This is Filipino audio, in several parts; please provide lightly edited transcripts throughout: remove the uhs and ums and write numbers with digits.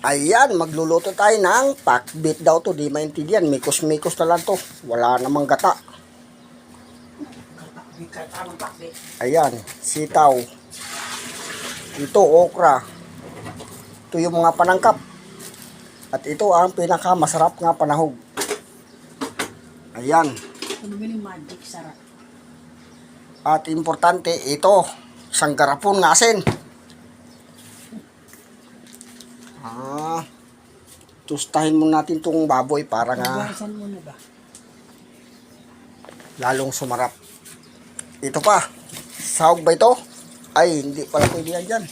Ayan, magluluto tayo ng pakbit daw to. Di maintindihan. Mikos-mikos na lang to. Wala namang gata. Ayan, sitaw. Ito, okra. Ito yung mga panangkap. At ito ang pinakamasarap nga panahog. Ayan. Magic sarap. At importante, ito. Isang garapon ng asin. Tustahin mo natin tong baboy para nga Hugasan mo na ba? lalong sumarap. Ito pa. Sahog ba ito? Ay, hindi pala pwede yan dyan.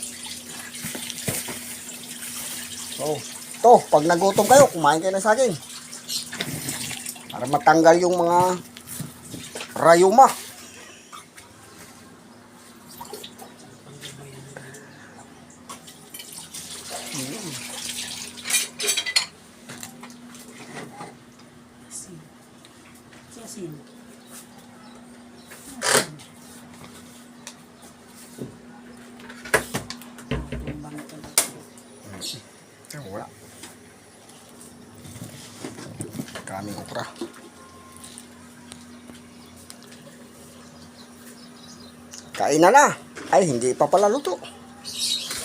So, ito, pag nagutom kayo, kumain kayo ng saging. Para matanggal yung mga rayuma. Asin. Wala. Kaming okra. Kain na na. Ay, hindi pa pala luto.